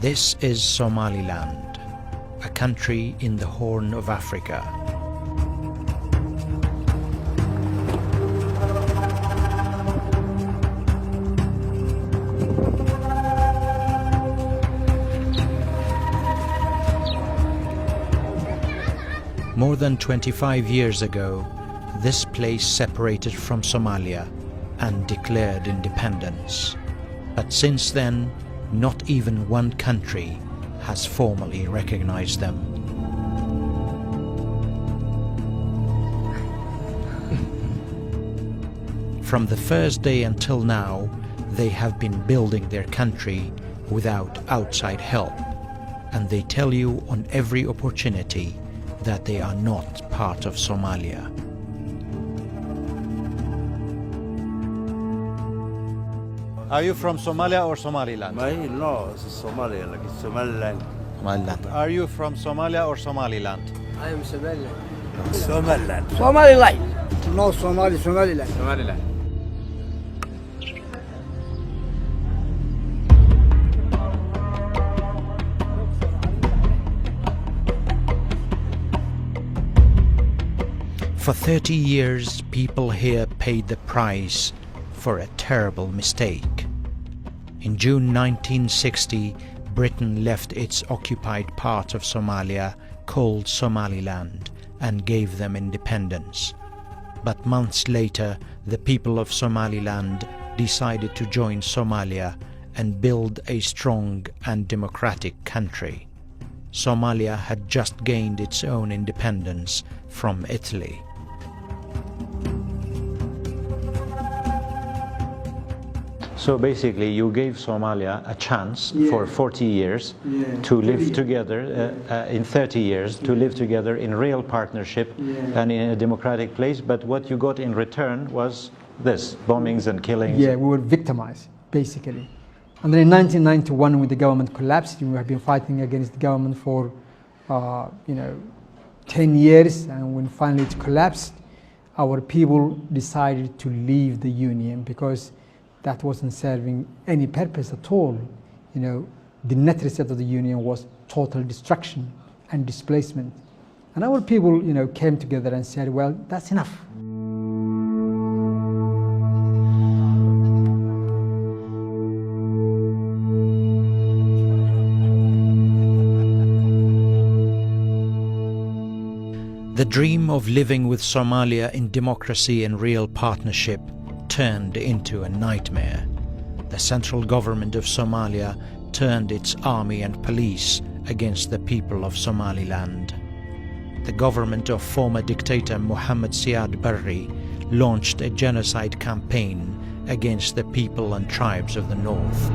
This is Somaliland, a country in the Horn of Africa. More than 25 years ago, this place separated from Somalia and declared independence. But since then, not even one country has formally recognized them. From the first day until now, they have been building their country without outside help, and they tell you on every opportunity that they are not part of Somalia. Are you from Somalia or Somaliland? No, it's Somalia, like it's Somaliland. Somaliland. Are you from Somalia or Somaliland? I am Somaliland. Somaliland. Somaliland. No, Somaliland. Somaliland. For 30 years, people here paid the price for a terrible mistake. In June 1960, Britain left its occupied part of Somalia, called Somaliland, and gave them independence. But months later, the people of Somaliland decided to join Somalia and build a strong and democratic country. Somalia had just gained its own independence from Italy. So basically you gave Somalia a chance for 40 years to live together, in 30 years, to live together in real partnership and in a democratic place, but what you got in return was this, bombings and killings. Yeah, we were victimized, basically. And then in 1991, when the government collapsed, we have been fighting against the government for 10 years, and when finally it collapsed, our people decided to leave the union because that wasn't serving any purpose at all. The net result of the union was total destruction and displacement. And our people, came together and said, well, that's enough. The dream of living with Somalia in democracy and real partnership turned into a nightmare. The central government of Somalia turned its army and police against the people of Somaliland. The government of former dictator Mohammed Siad Barre launched a genocide campaign against the people and tribes of the north,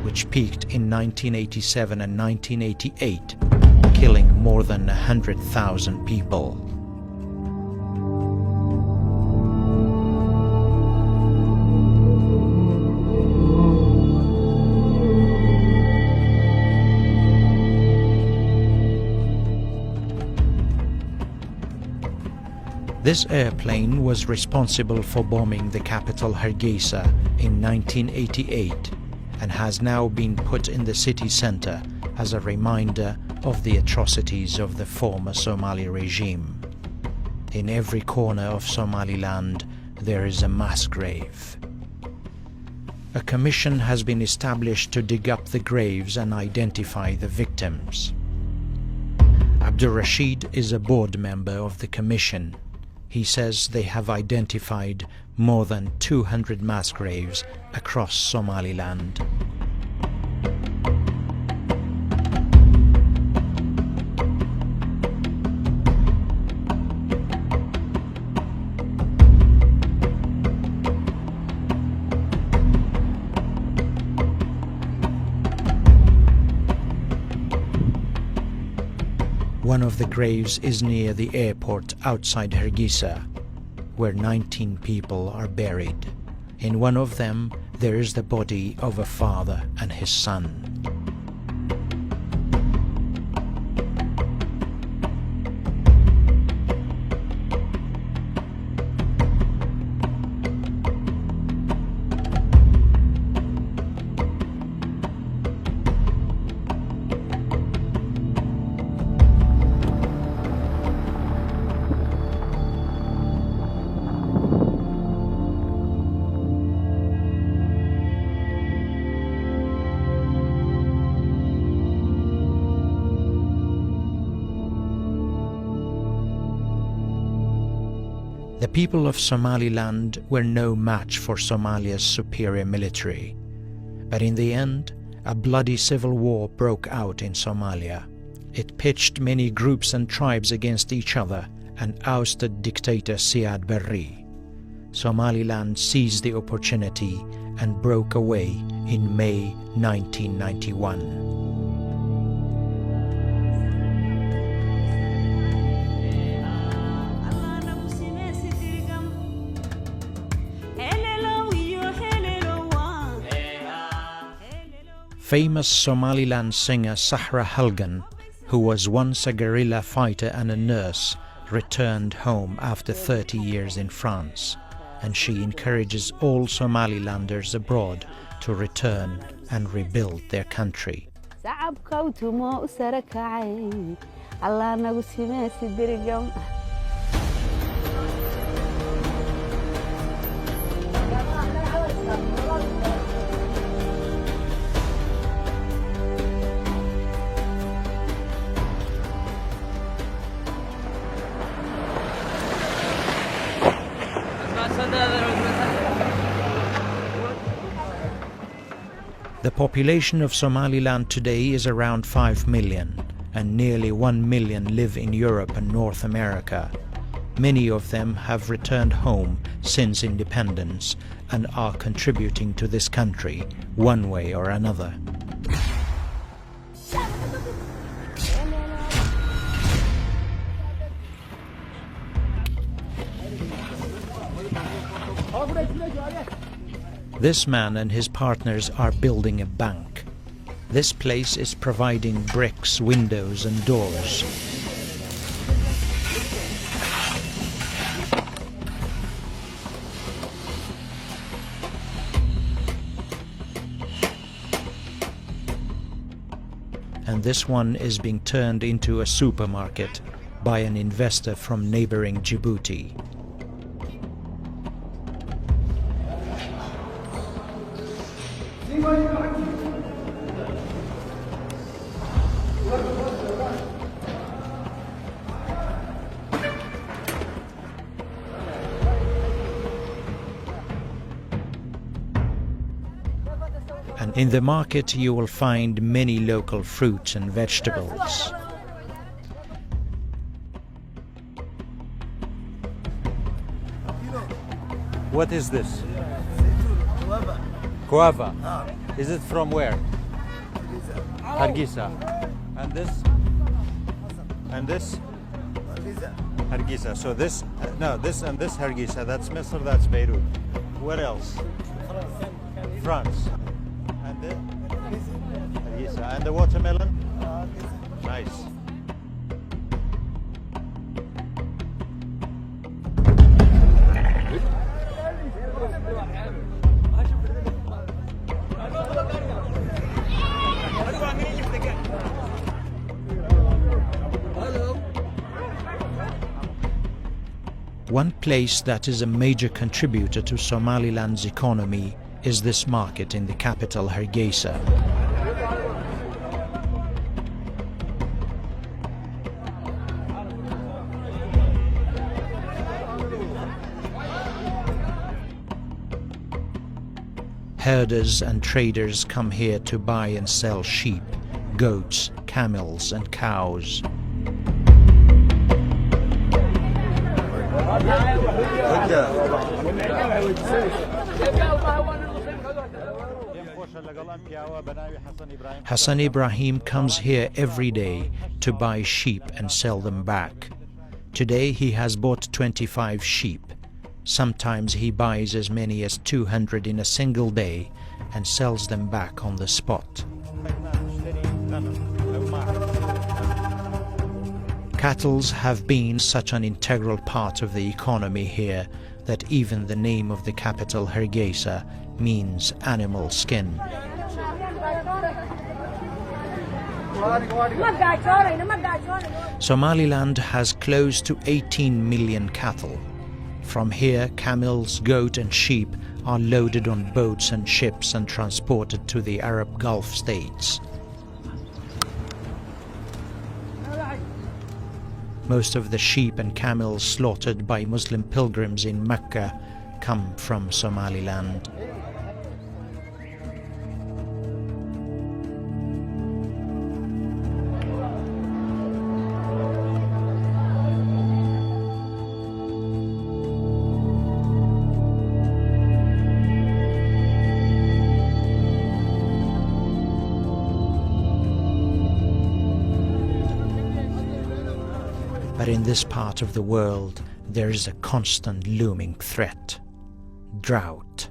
which peaked in 1987 and 1988, killing more than 100,000 people. This airplane was responsible for bombing the capital Hargeisa in 1988 and has now been put in the city center as a reminder of the atrocities of the former Somali regime. In every corner of Somaliland there is a mass grave. A commission has been established to dig up the graves and identify the victims. Abdul Rashid is a board member of the commission. He says they have identified more than 200 mass graves across Somaliland. One of the graves is near the airport outside Hargeisa, where 19 people are buried. In one of them, there is the body of a father and his son. The people of Somaliland were no match for Somalia's superior military. But in the end, a bloody civil war broke out in Somalia. It pitched many groups and tribes against each other and ousted dictator Siad Barre. Somaliland seized the opportunity and broke away in May 1991. Famous Somaliland singer Sahra Halgan, who was once a guerrilla fighter and a nurse, returned home after 30 years in France, and she encourages all Somalilanders abroad to return and rebuild their country. The population of Somaliland today is around 5 million, and nearly 1 million live in Europe and North America. Many of them have returned home since independence and are contributing to this country one way or another. This man and his partners are building a bank. This place is providing bricks, windows and doors. And this one is being turned into a supermarket by an investor from neighboring Djibouti. And in the market you will find many local fruits and vegetables. What is this? Guava. Is it from where? Hargeisa. And this? And this? Hargeisa. So this, no, this and this Hargeisa. That's Misr, that's Beirut. What else? France. And the Hargeisa. And the watermelon? Nice. One place that is a major contributor to Somaliland's economy is this market in the capital Hargeisa. Herders and traders come here to buy and sell sheep, goats, camels and cows. Hassan Ibrahim comes here every day to buy sheep and sell them back. Today he has bought 25 sheep. Sometimes he buys as many as 200 in a single day and sells them back on the spot. Cattle have been such an integral part of the economy here that even the name of the capital Hargeisa means animal skin. Somaliland has close to 18 million cattle. From here, camels, goat and sheep are loaded on boats and ships and transported to the Arab Gulf states. Most of the sheep and camels slaughtered by Muslim pilgrims in Mecca come from Somaliland. But in this part of the world, there is a constant looming threat: drought.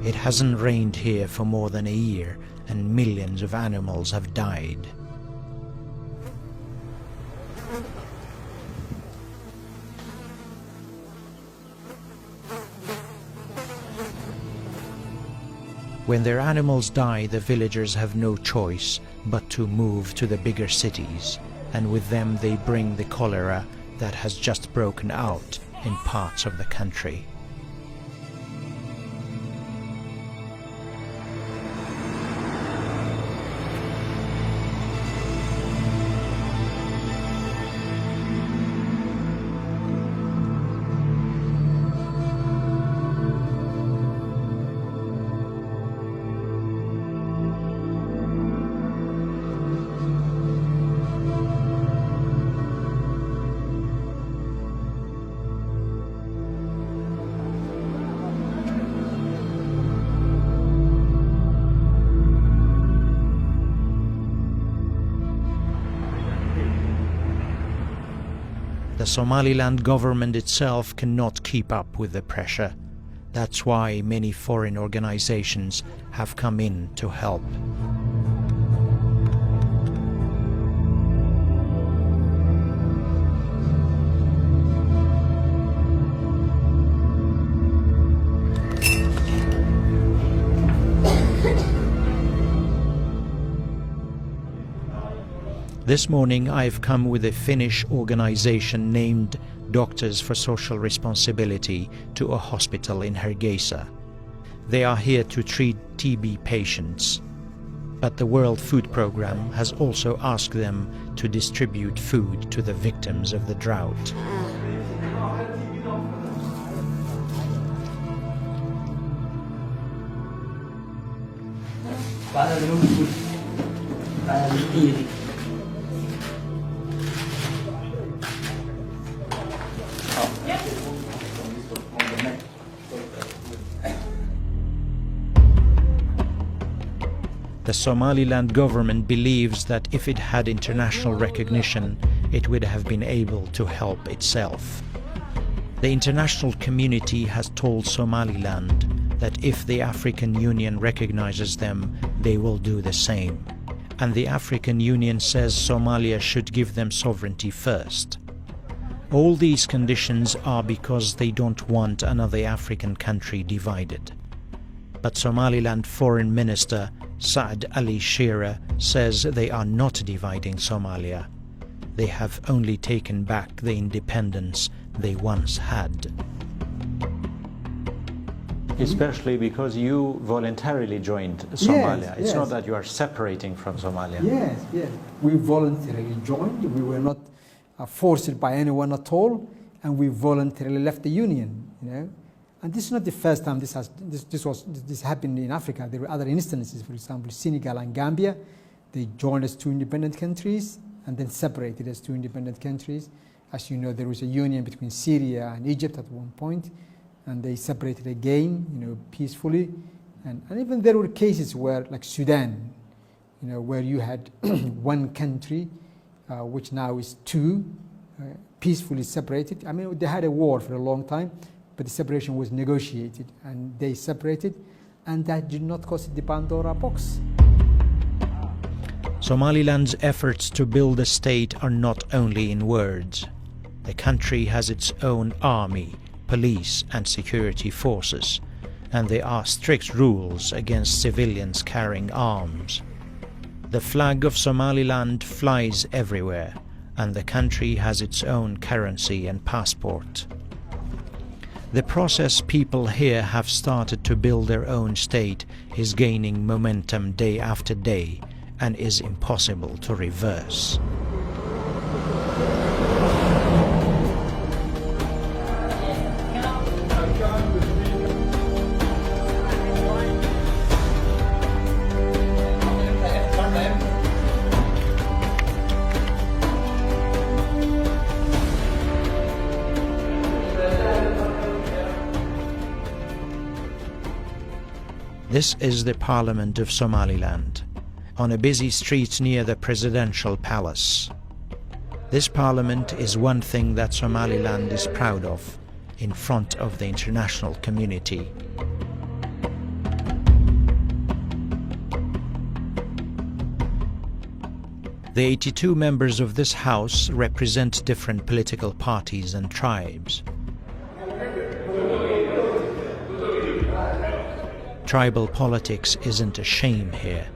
It hasn't rained here for more than a year, and millions of animals have died. When their animals die, the villagers have no choice but to move to the bigger cities, and with them they bring the cholera that has just broken out in parts of the country. The Somaliland government itself cannot keep up with the pressure. That's why many foreign organizations have come in to help. This morning I've come with a Finnish organization named Doctors for Social Responsibility to a hospital in Hargeisa. They are here to treat TB patients, but the World Food Programme has also asked them to distribute food to the victims of the drought. The Somaliland government believes that if it had international recognition, it would have been able to help itself. The international community has told Somaliland that if the African Union recognizes them, they will do the same. And the African Union says Somalia should give them sovereignty first. All these conditions are because they don't want another African country divided. But Somaliland Foreign Minister Saad Ali Shira says they are not dividing Somalia. They have only taken back the independence they once had. Especially because you voluntarily joined Somalia. It's not that you are separating from Somalia. Yes, yes. We voluntarily joined. We were not forced by anyone at all, and we voluntarily left the union. You know, and this is not the first time this happened in Africa. There were other instances. For example, Senegal and Gambia, they joined as two independent countries and then separated as two independent countries. As you know, there was a union between Syria and Egypt at one point, and they separated again, you know, peacefully. And even there were cases where, like Sudan, you know, where you had one country, which now is two, peacefully separated. I mean, they had a war for a long time, but the separation was negotiated, and they separated, and that did not cause the Pandora box. Somaliland's efforts to build a state are not only in words. The country has its own army, police and security forces, and there are strict rules against civilians carrying arms. The flag of Somaliland flies everywhere, and the country has its own currency and passport. The process people here have started to build their own state is gaining momentum day after day and is impossible to reverse. This is the Parliament of Somaliland, on a busy street near the presidential palace. This parliament is one thing that Somaliland is proud of in front of the international community. The 82 members of this house represent different political parties and tribes. Tribal politics isn't a shame here.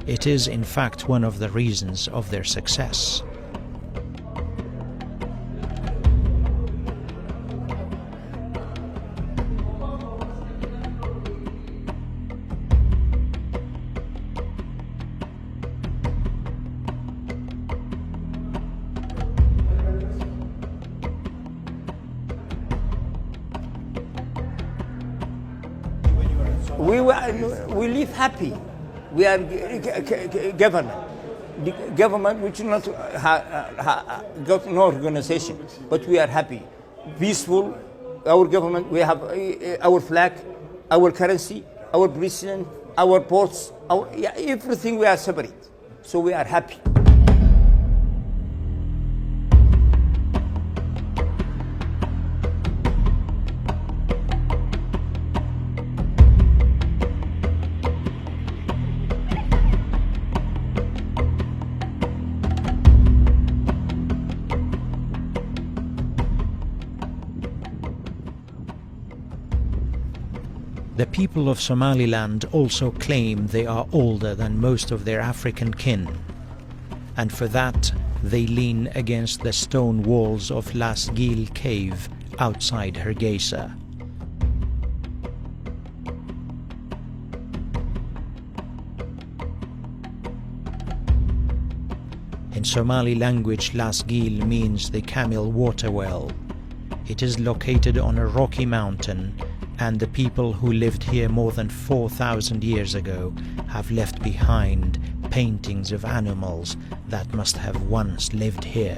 It is, in fact, one of the reasons of their success. We live happy. We are government. The government which not got no organization, but we are happy, peaceful. Our government, we have our flag, our currency, our president, our ports, everything we are separate. So we are happy. The people of Somaliland also claim they are older than most of their African kin, and for that they lean against the stone walls of Lasgil cave outside Hargeisa. In Somali language, Lasgil means the camel water well. It is located on a rocky mountain, and the people who lived here more than 4,000 years ago have left behind paintings of animals that must have once lived here.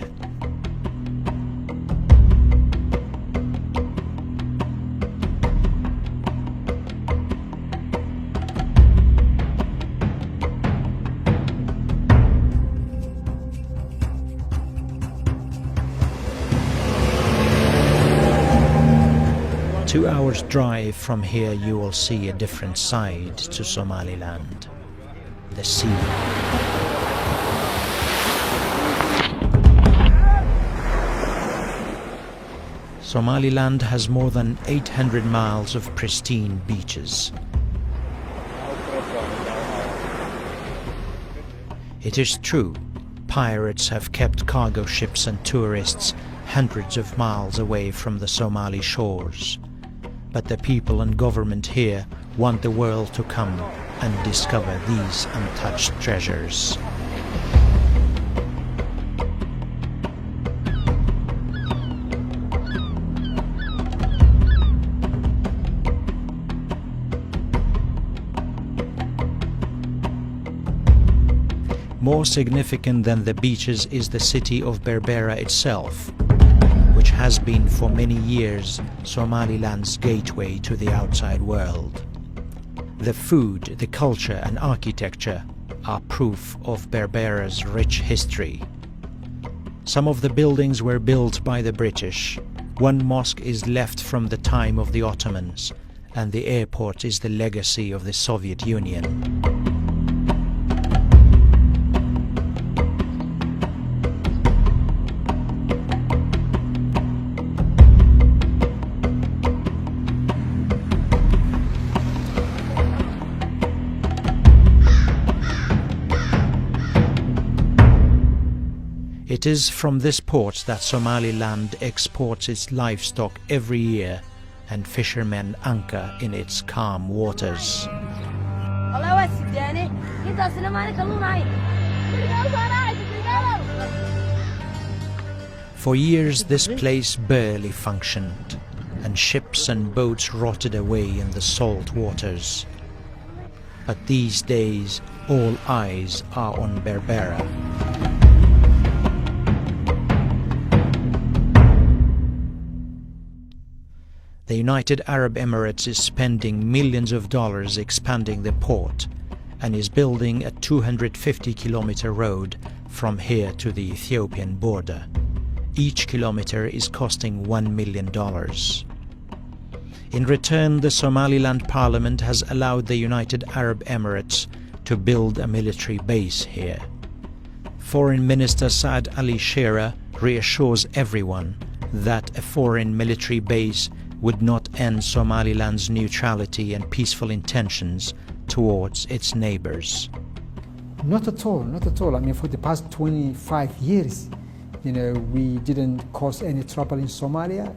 Two hours drive from here you will see a different side to Somaliland, the sea. Somaliland has more than 800 miles of pristine beaches. It is true, pirates have kept cargo ships and tourists hundreds of miles away from the Somali shores. But the people and government here want the world to come and discover these untouched treasures. More significant than the beaches is the city of Berbera itself, which has been for many years Somaliland's gateway to the outside world. The food, the culture and architecture are proof of Berbera's rich history. Some of the buildings were built by the British. One mosque is left from the time of the Ottomans, and the airport is the legacy of the Soviet Union. It is from this port that Somaliland exports its livestock every year, and fishermen anchor in its calm waters. For years this place barely functioned, and ships and boats rotted away in the salt waters. But these days all eyes are on Berbera. The United Arab Emirates is spending millions of dollars expanding the port and is building a 250-kilometer road from here to the Ethiopian border. Each kilometer is costing $1 million. In return, the Somaliland Parliament has allowed the United Arab Emirates to build a military base here. Foreign Minister Saad Ali Shira reassures everyone that a foreign military base would not end Somaliland's neutrality and peaceful intentions towards its neighbors. Not at all, not at all. I mean, for the past 25 years, we didn't cause any trouble in Somalia.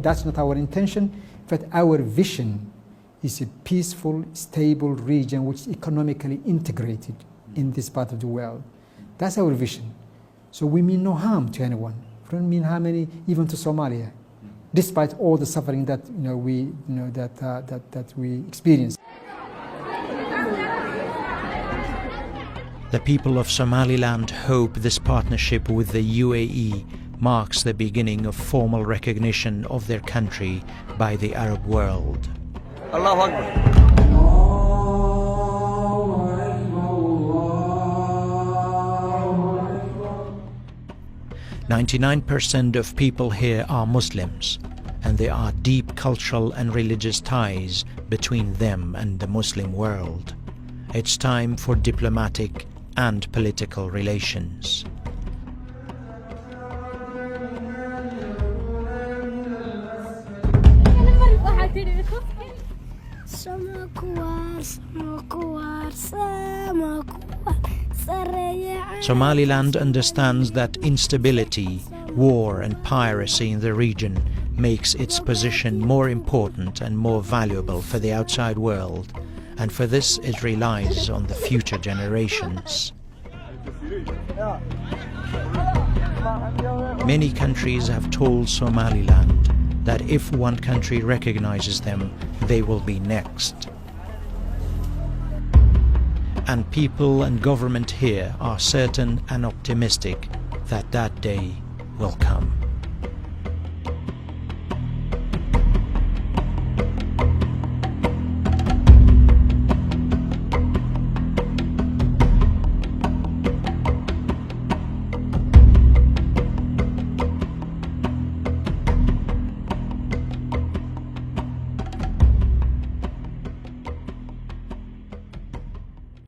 That's not our intention. But our vision is a peaceful, stable region which is economically integrated in this part of the world. That's our vision. So we mean no harm to anyone. We don't mean harm even to Somalia, despite all the suffering that we experience. The people of Somaliland hope this partnership with the UAE marks the beginning of formal recognition of their country by the Arab world. Allahu Akbar. 99% of people here are Muslims, and there are deep cultural and religious ties between them and the Muslim world. It's time for diplomatic and political relations. Somaliland understands that instability, war and piracy in the region makes its position more important and more valuable for the outside world, and for this it relies on the future generations. Many countries have told Somaliland that if one country recognizes them, they will be next. And people and government here are certain and optimistic that that day will come.